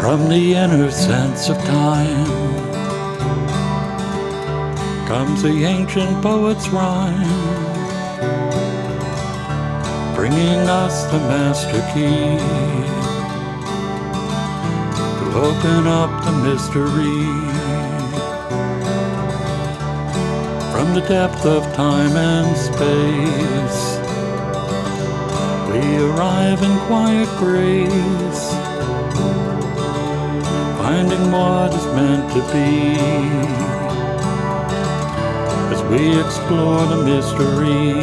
From the inner sense of time comes the ancient poet's rhyme, bringing us the master key to open up the mystery. From the depth of time and space, we arrive in quiet grace, finding what is meant to be as we explore the mystery,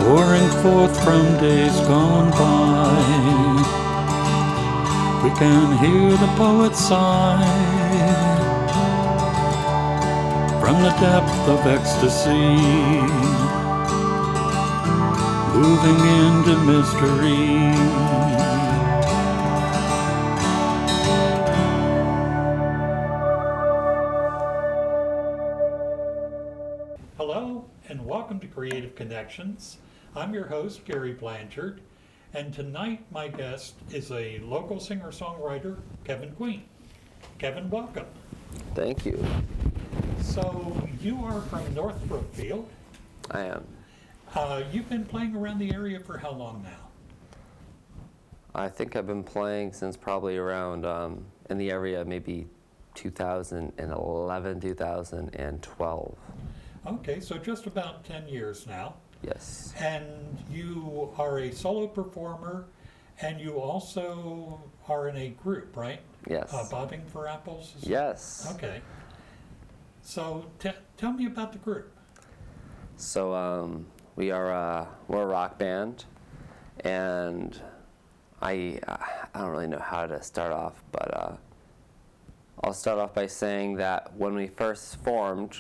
pouring forth from days gone by. We can hear the poet sigh from the depth of ecstasy, moving into mystery. Hello, and welcome to Creative Connections. I'm your host, Gary Blanchard, and tonight my guest is a local singer-songwriter, Kevin Kvein. Kevin, welcome. Thank you. So, you are from North Brookfield. I am. You've been playing around the area for how long now? I think I've been playing since probably around, in the area, maybe 2011, 2012. Okay, so just about 10 years now. Yes. And you are a solo performer, and you also are in a group, right? Yes. Bobbing for Apples? Yes. Okay. So tell me about the group. So we're a rock band, and I don't really know how to start off, but I'll start off by saying that when we first formed,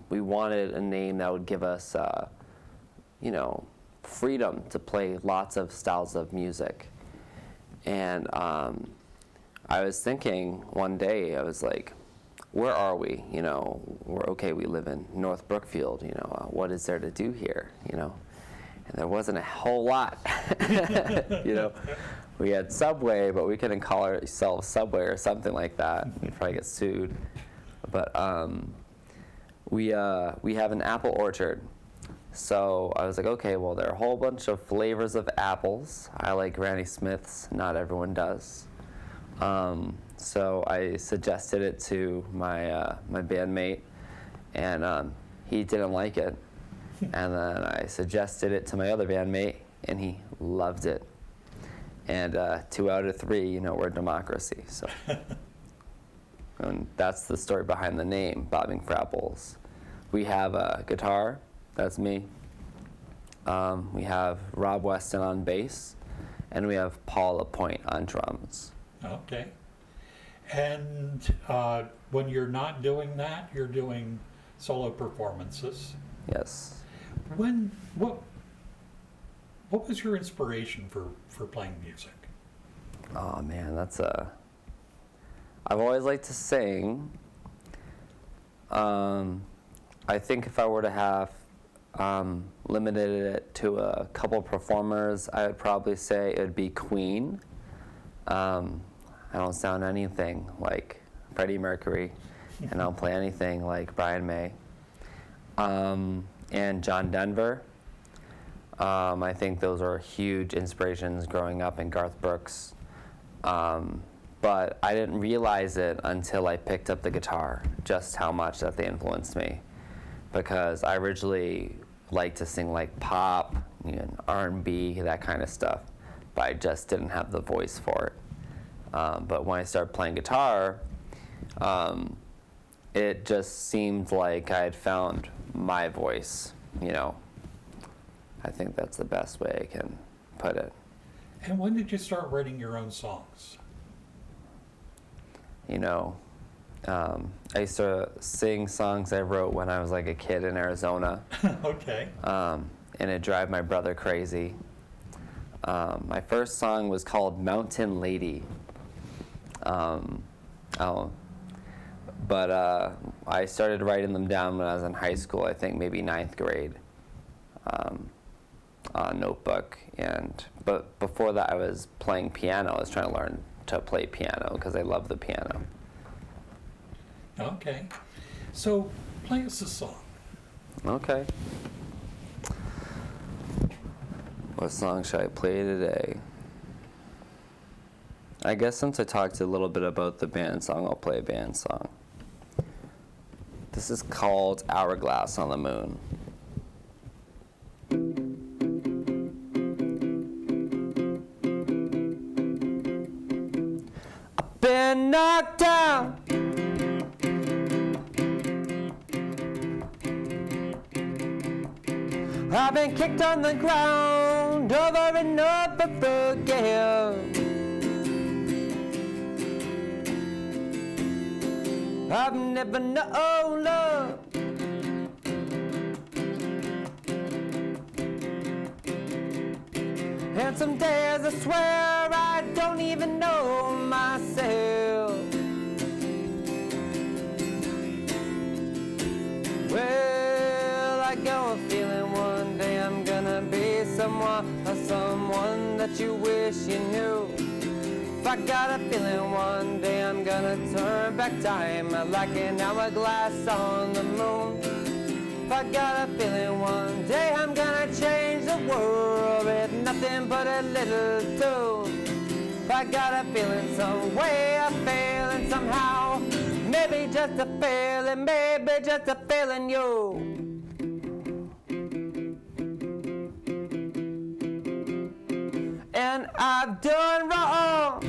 we wanted a name that would give us, freedom to play lots of styles of music. And I was thinking one day, I was like, where are we? We live in North Brookfield, what is there to do here, And there wasn't a whole lot, We had Subway, but we couldn't call ourselves Subway or something like that. We'd probably get sued. But we have an apple orchard. So I was like, okay, well, there are a whole bunch of flavors of apples. I like Granny Smith's. Not everyone does. So I suggested it to my bandmate, and he didn't like it. And then I suggested it to my other bandmate, and he loved it. And 2 out of 3, we're a democracy. So, and that's the story behind the name, Bobbing for Apples. We have a guitar, that's me. We have Rob Weston on bass, and we have Paul Lapointe on drums. Okay. And when you're not doing that, you're doing solo performances. Yes. What was your inspiration for playing music? Oh man, I've always liked to sing. I think if I were to have limited it to a couple performers, I would probably say it would be Queen. I don't sound anything like Freddie Mercury, and I don't play anything like Brian May. And John Denver. I think those are huge inspirations growing up in Garth Brooks. But I didn't realize it until I picked up the guitar, just how much that they influenced me. Because I originally liked to sing like pop, R&B, that kind of stuff, but I just didn't have the voice for it. But when I started playing guitar, it just seemed like I had found my voice, I think that's the best way I can put it. And when did you start writing your own songs? I used to sing songs I wrote when I was like a kid in Arizona. Okay. And it'd drive my brother crazy. My first song was called Mountain Lady. But I started writing them down when I was in high school, I think maybe 9th grade. notebook. But before that, I was playing piano. I was trying to learn to play piano because I love the piano. Okay. So play us a song. Okay. What song should I play today? I guess since I talked a little bit about the band song, I'll play a band song. This is called Hourglass on the Moon. I've been knocked down. I've been kicked on the ground over and over again. I've never known love. And some days I swear I don't even know myself. Well, I got a feeling one day I'm gonna be someone that you wish you knew. I got a feeling one day I'm gonna turn back time like an hourglass on the moon. I got a feeling one day I'm gonna change the world with nothing but a little tune. I got a feeling some way I'm failing somehow. Maybe just a feeling, maybe just a feeling you. And I've done wrong.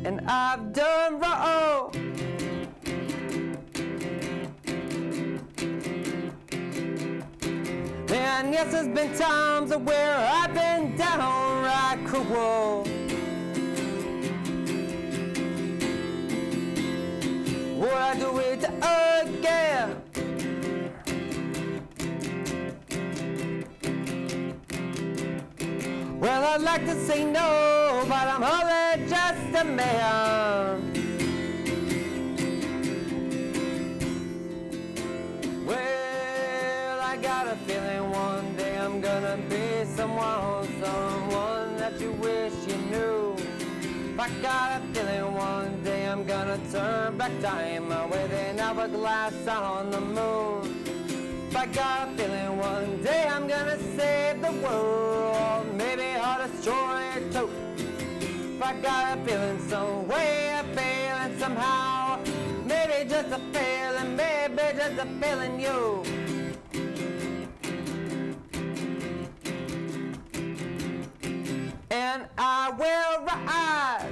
And I've done wrong. And yes, there's been times where I've been downright cruel. Would I do it again? Well, I'd like to say no, but I'm only just a man. Well, I got a feeling one day I'm gonna be someone that you wish you knew. I got a feeling one day I'm gonna turn back time with an hourglass on the moon. I got a feeling one day I'm gonna save the world, maybe I'll destroy it too. I got a feeling some way I'm failing somehow, maybe just a feeling, maybe just a feeling you. And I will rise.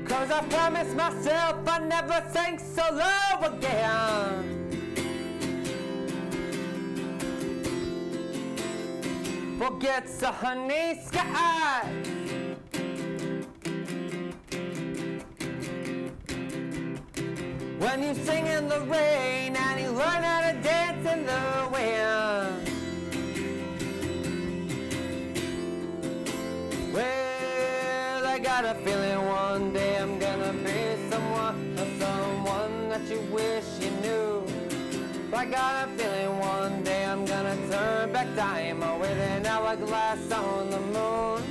Cause I promised myself I'd never sink so low again. Forget the honey skies. When you sing in the rain and you learn how to dance in the wind. Well, I got a feeling one day I'm gonna be someone that you wish you knew. I got a feeling one day I'm gonna turn back time with an hourglass on the moon.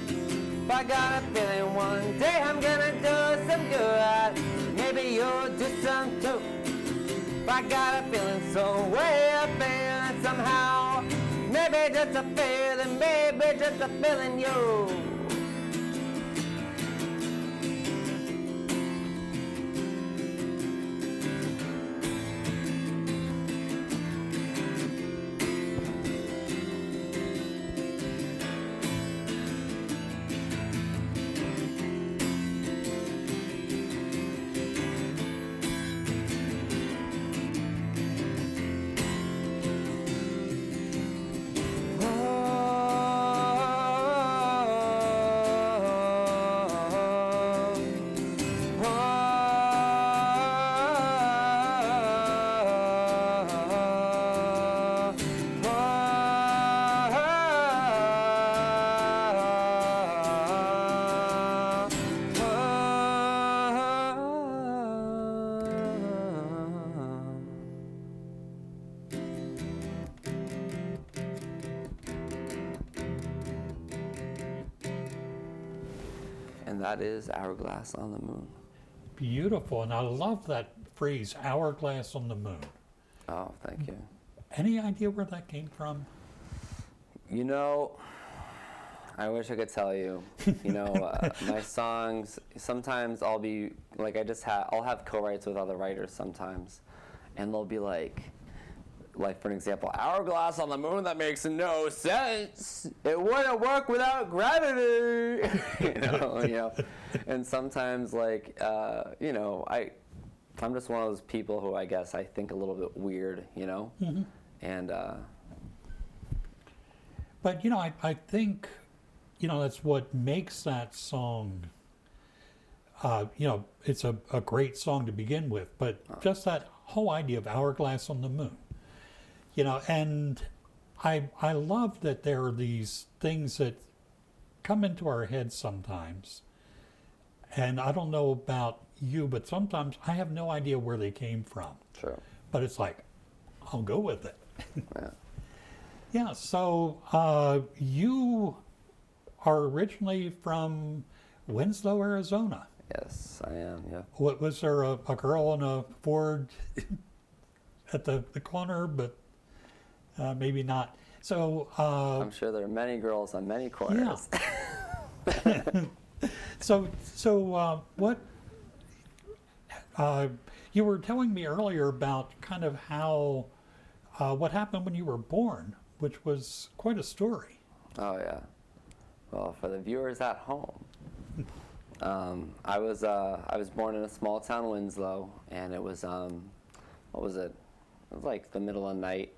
I got a feeling one day I'm gonna do some good. Maybe you'll do some too. I got a feeling so way I'm feeling somehow. Maybe just a feeling, maybe just a feeling you. And that is Hourglass on the Moon. Beautiful. And I love that phrase, hourglass on the moon. Oh, thank you. Any idea where that came from? You know, I wish I could tell you. You know, my songs, sometimes I'll be, like I'll have co-writes with other writers sometimes. And they'll be like for an example, hourglass on the moon, that makes no sense. It wouldn't work without gravity. you know. And sometimes I'm just one of those people who I guess I think a little bit weird, you know. Mm-hmm. And but I think that's what makes that song. It's a great song to begin with, but just that whole idea of hourglass on the moon. And I love that there are these things that come into our heads sometimes. And I don't know about you, but sometimes I have no idea where they came from. Sure. But it's like, I'll go with it. Yeah. Yeah, so you are originally from Winslow, Arizona. Yes, I am, yeah. What, was there a girl in a Ford at the corner, but maybe not. So I'm sure there are many girls on many corners. Yeah. So what you were telling me earlier about kind of how what happened when you were born, which was quite a story. Oh yeah. Well, for the viewers at home, I was born in a small town, Winslow, and it was what was it? It was like the middle of the night,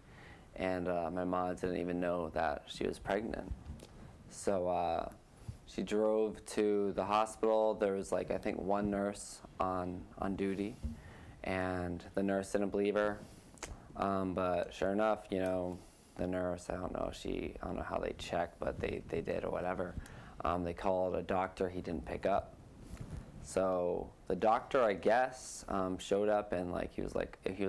and my mom didn't even know that she was pregnant. So she drove to the hospital. There was I think one nurse on duty, and the nurse didn't believe her. But sure enough, the nurse, I don't know how they checked, but they did or whatever. They called a doctor, he didn't pick up. So the doctor, I guess, showed up and he was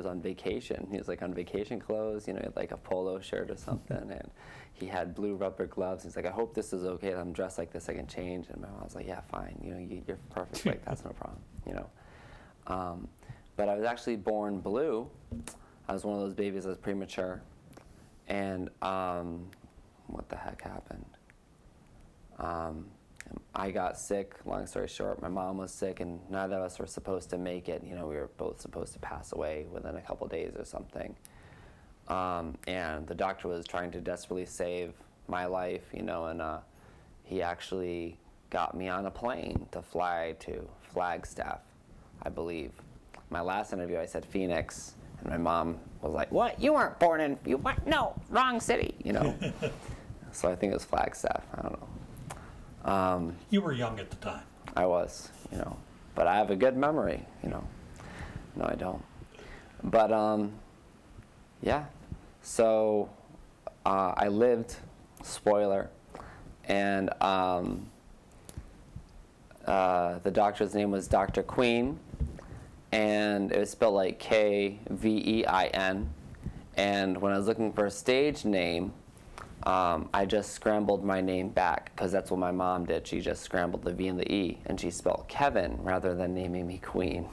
on vacation. He was on vacation clothes, he had a polo shirt or something, and he had blue rubber gloves. He's like, I hope this is okay. I'm dressed like this, I can change. And my mom was like, yeah, fine, you're perfect, that's no problem, But I was actually born blue. I was one of those babies that was premature. And what the heck happened? I got sick, long story short. My mom was sick, and neither of us were supposed to make it. We were both supposed to pass away within a couple days or something. And the doctor was trying to desperately save my life, and he actually got me on a plane to fly to Flagstaff, I believe. My last interview, I said Phoenix, and my mom was like, "What? You weren't born in? You what? No, wrong city." So I think it was Flagstaff. I don't know. You were young at the time. I was, but I have a good memory. No, I don't. But yeah. So I lived. Spoiler. And the doctor's name was Dr. Kvein, and it was spelled like Kvein. And when I was looking for a stage name, I just scrambled my name back, because that's what my mom did. She just scrambled the V and the E, and she spelled Kevin rather than naming me Queen,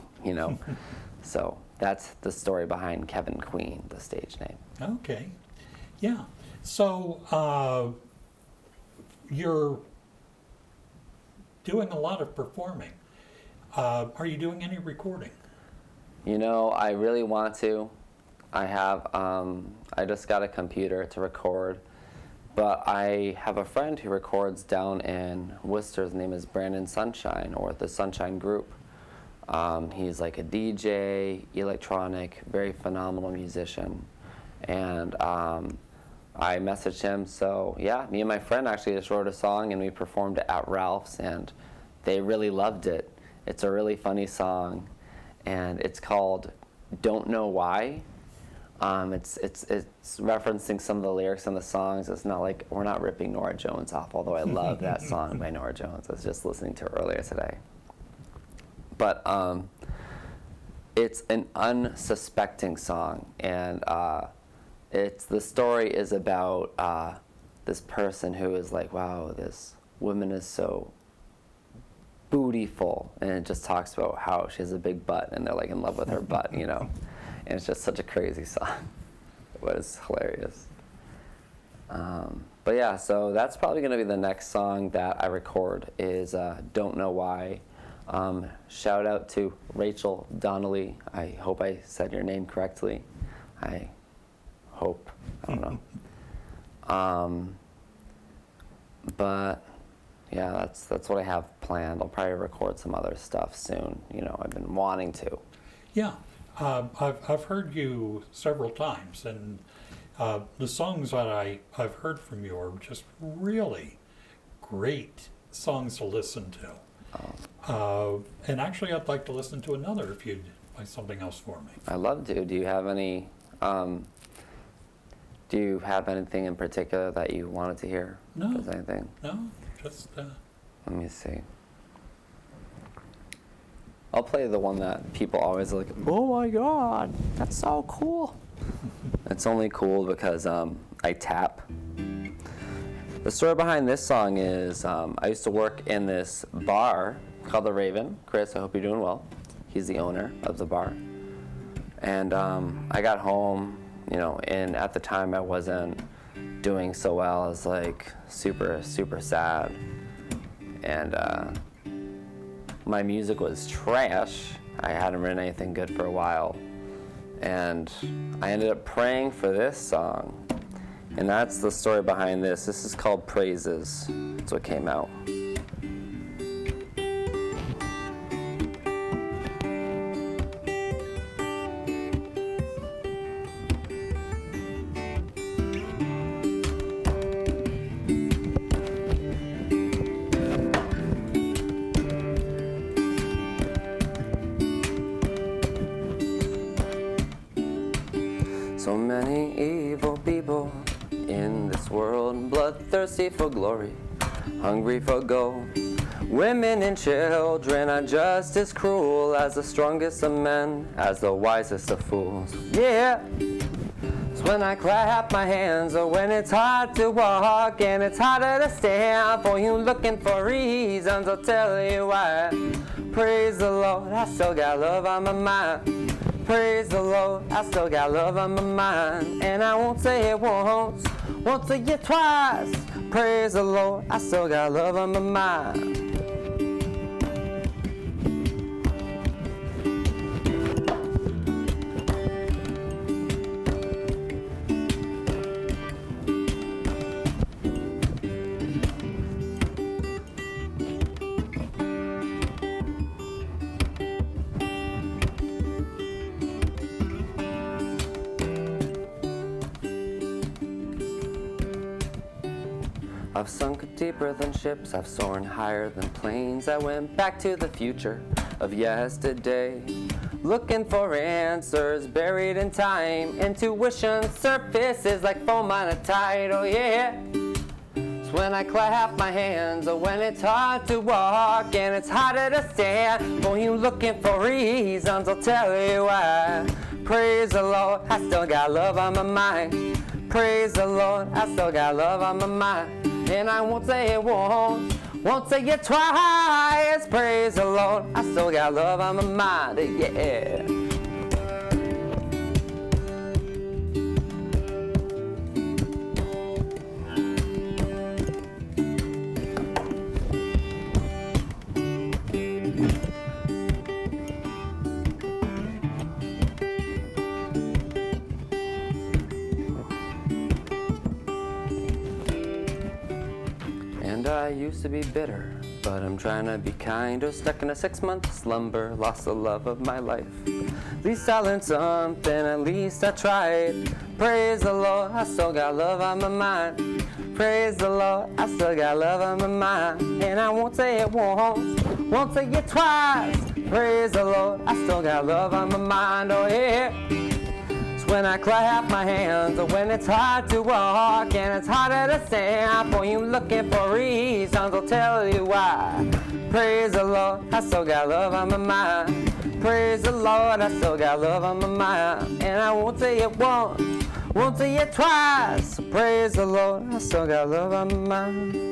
So that's the story behind Kevin Kvein, the stage name. Okay. Yeah. So you're doing a lot of performing. Are you doing any recording? I really want to. I have, I just got a computer to record, but I have a friend who records down in Worcester. His name is Brandon Sunshine, or the Sunshine Group. He's like a DJ, electronic, very phenomenal musician. And I messaged him, so yeah, me and my friend actually just wrote a song, and we performed it at Ralph's, and they really loved it. It's a really funny song, and it's called Don't Know Why. It's referencing some of the lyrics in the songs. It's not like, we're not ripping Norah Jones off, although I love that song by Norah Jones. I was just listening to it earlier today. But it's an unsuspecting song, and the story is about this person who is like, wow, this woman is so Bootyful, and it just talks about how she has a big butt and they're like in love with her butt, you know. And it's just such a crazy song. It was hilarious. But yeah, so that's probably going to be the next song that I record is Don't Know Why. Shout out to Rachel Donnelly. I hope I said your name correctly. I hope. I don't know. But yeah, that's what I have planned. I'll probably record some other stuff soon. You know, I've been wanting to. Yeah, I've heard you several times, and the songs that I've heard from you are just really great songs to listen to. And actually, I'd like to listen to another if you'd play something else for me. I love to. Do you have any? Do you have anything in particular that you wanted to hear? No. Does anything? No, just. Let me see. I'll play the one that people always are like, oh my God, that's so cool. It's only cool because I tap. The story behind this song is I used to work in this bar called The Raven. Chris, I hope you're doing well. He's the owner of the bar. And I got home, you know, and at the time I wasn't doing so well. I was like super, super sad. And my music was trash. I hadn't written anything good for a while. And I ended up praying for this song. And that's the story behind this. This is called Praises. That's what came out. So many evil people in this world, bloodthirsty for glory, hungry for gold. Women and children are just as cruel as the strongest of men, as the wisest of fools. Yeah. It's when I clap my hands, or when it's hard to walk and it's harder to stand. For you looking for reasons, I'll tell you why. Praise the Lord, I still got love on my mind. Praise the Lord, I still got love on my mind. And I won't say it once, won't say it twice. Praise the Lord, I still got love on my mind. I've sunk deeper than ships, I've soared higher than planes. I went back to the future of yesterday, looking for answers buried in time. Intuition surfaces like foam on a tide, oh yeah. It's when I clap my hands, or when it's hard to walk and it's harder to stand. For you looking for reasons, I'll tell you why. Praise the Lord, I still got love on my mind. Praise the Lord, I still got love on my mind. And I won't say it once, won't say it twice. Praise the Lord, I still got love on my mind, yeah. I used to be bitter, but I'm trying to be kinder. Stuck in a 6-month slumber, lost the love of my life. At least I learned something, at least I tried. Praise the Lord, I still got love on my mind. Praise the Lord, I still got love on my mind. And I won't say it once, won't say it twice. Praise the Lord, I still got love on my mind, oh yeah. When I clap my hands, or when it's hard to walk and it's harder to stand. For you looking for reasons, I'll tell you why. Praise the Lord, I still got love on my mind. Praise the Lord, I still got love on my mind. And I won't say it once, won't say it twice. Praise the Lord, I still got love on my mind.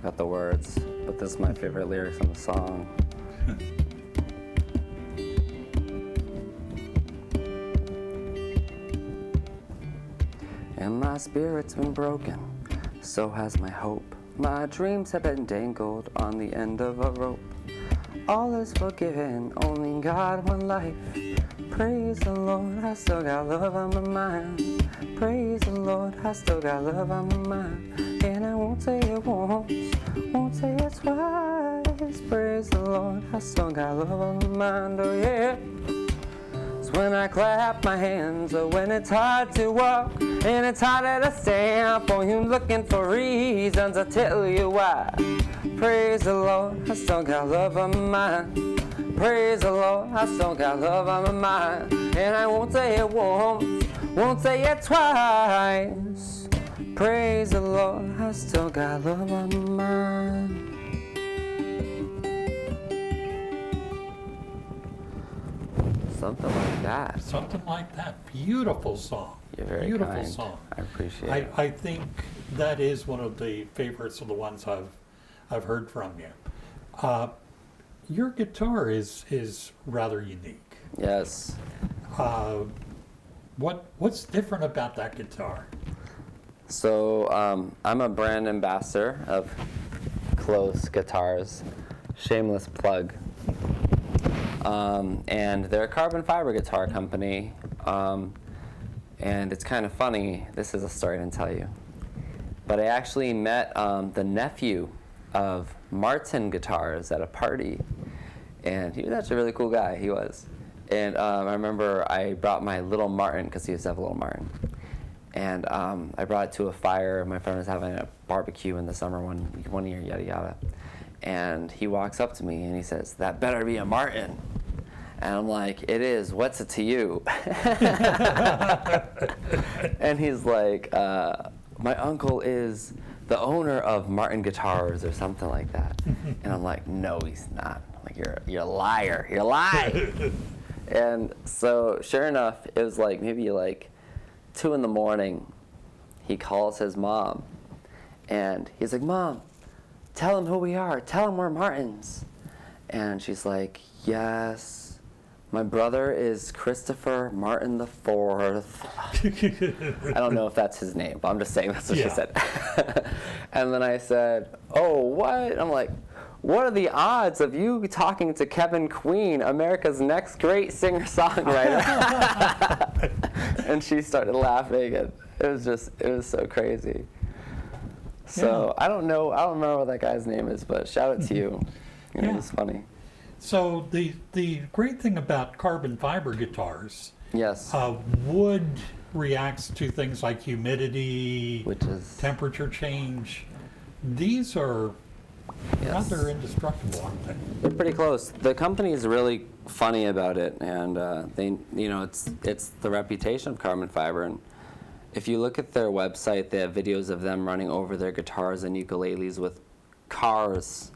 got the words, but this is my favorite lyrics in the song. And my spirit's been broken, so has my hope. My dreams have been dangled on the end of a rope. All is forgiven, only God, one life. Praise the Lord, I still got love on my mind. Praise the Lord, I still got love on my mind. And I won't say it once, won't say it twice. Praise the Lord, I still got love on my mind, oh yeah. It's when I clap my hands, or when it's hard to walk, and it's harder to stand for you looking for reasons, I'll tell you why. Praise the Lord, I still got love on my mind. Praise the Lord, I still got love on my mind. And I won't say it once, won't say it twice. Praise the Lord, I still got love on my mind. Something like that. Something like that. Beautiful song. You're very Beautiful kind. song. I appreciate it. I think that is one of the favorites of the ones I've heard from you. Your guitar is rather unique. Yes. What's different about that guitar? So I'm a brand ambassador of Close Guitars. Shameless plug. And they're a carbon fiber guitar company. And it's kind of funny. This is a story I didn't tell you. But I actually met the nephew of Martin Guitars at a party. And he was actually a really cool guy, he was. And I remember I brought my little Martin, because he used to have a little Martin. And I brought it to a fire. My friend was having a barbecue in the summer one year, yada yada. And he walks up to me and he says, "That better be a Martin." And I'm like, "It is. What's it to you?" And he's like, "My uncle is the owner of Martin Guitars," or something like that. And I'm like, "No, he's not. I'm like, you're a liar. You're lying." And so, sure enough, it was like maybe like 2 a.m. He calls his mom, and he's like, "Mom, tell him who we are. Tell him we're Martins." And she's like, "Yes, my brother is Christopher Martin the Fourth." I don't know if that's his name, but I'm just saying that's what she said. And then I said, "Oh, what?" I'm like, "What are the odds of you talking to Kevin Kvein, America's next great singer-songwriter?" And she started laughing, and it was so crazy. So I don't remember what that guy's name is, but shout out to you. It was funny. So the great thing about carbon fiber guitars, Yes. wood reacts to things like humidity, Which is temperature change. These are rather indestructible, aren't they? They're pretty close. The company is really funny about it, and they, it's the reputation of carbon fiber. And if you look at their website, they have videos of them running over their guitars and ukuleles with cars,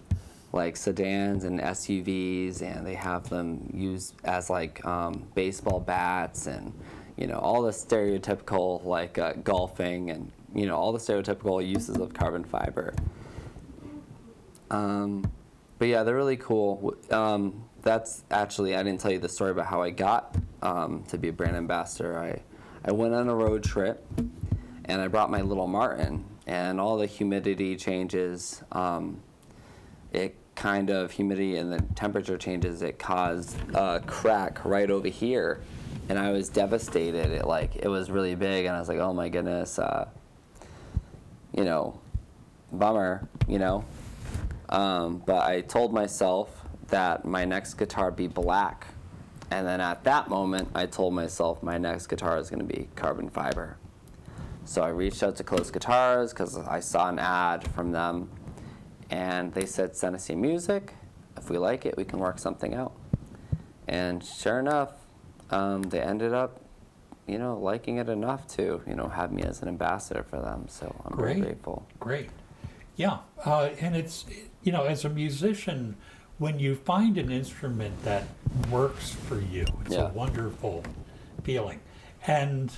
like sedans and SUVs, and they have them used as like baseball bats, and all the stereotypical like golfing, and all the stereotypical uses of carbon fiber. But yeah, they're really cool. That's actually, I didn't tell you the story about how I got to be a brand ambassador. I went on a road trip, and I brought my little Martin, and all the humidity changes, humidity and the temperature changes, it caused a crack right over here, and I was devastated. It was really big, and I was like, oh my goodness, bummer, but I told myself that my next guitar be black. And then at that moment, I told myself my next guitar is going to be carbon fiber. So I reached out to Close Guitars because I saw an ad from them. And they said, "Send us your music. If we like it, we can work something out." And sure enough, they ended up, liking it enough to, have me as an ambassador for them. So I'm very grateful. Great. Yeah. And it's, as a musician, when you find an instrument that works for you, it's a wonderful feeling. And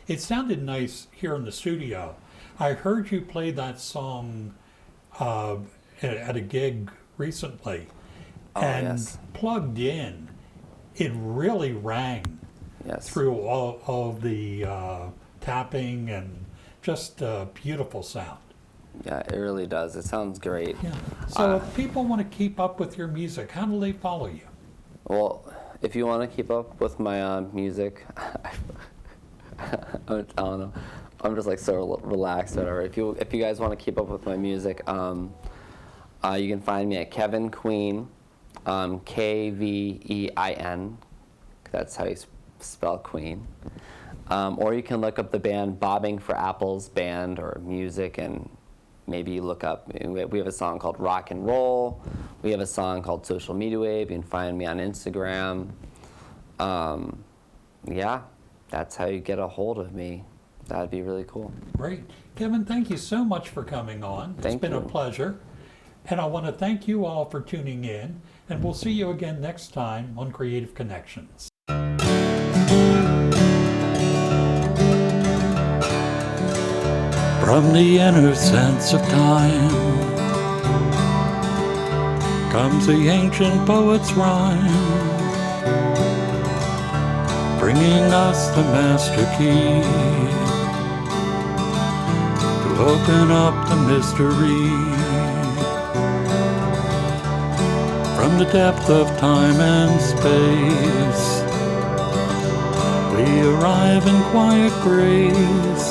it sounded nice here in the studio. I heard you play that song, uh, at a gig recently, Oh, and yes. plugged in, it really rang Yes. through all the tapping and just a beautiful sound. Yeah, it really does. It sounds great. Yeah. So if people want to keep up with your music, how do they follow you? Well, if you want to keep up with my music, I don't know. I'm just like so relaxed or whatever. If you guys want to keep up with my music, you can find me at Kevin Kvein, Kvein. That's how you spell Queen. Or you can look up the band Bobbing for Apples band or music, and maybe look up. We have a song called Rock and Roll. We have a song called Social Media Wave. You can find me on Instagram. Yeah, that's how you get a hold of me. That'd be really cool. Great. Kevin, thank you so much for coming on. It's Thank been a you. pleasure. And I want to thank you all for tuning in, and we'll see you again next time on Creative Connections. From the inner sense of time comes the ancient poet's rhyme, bringing us the master key to open up the mystery. From the depth of time and space, we arrive in quiet grace,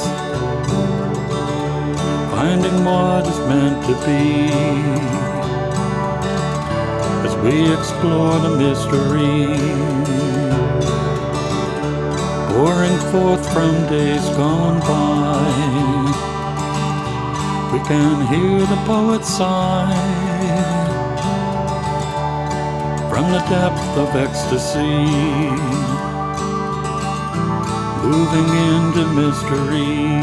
finding what is meant to be as we explore the mystery, pouring forth from days gone by. We can hear the poet sigh from the depth of ecstasy, moving into mystery.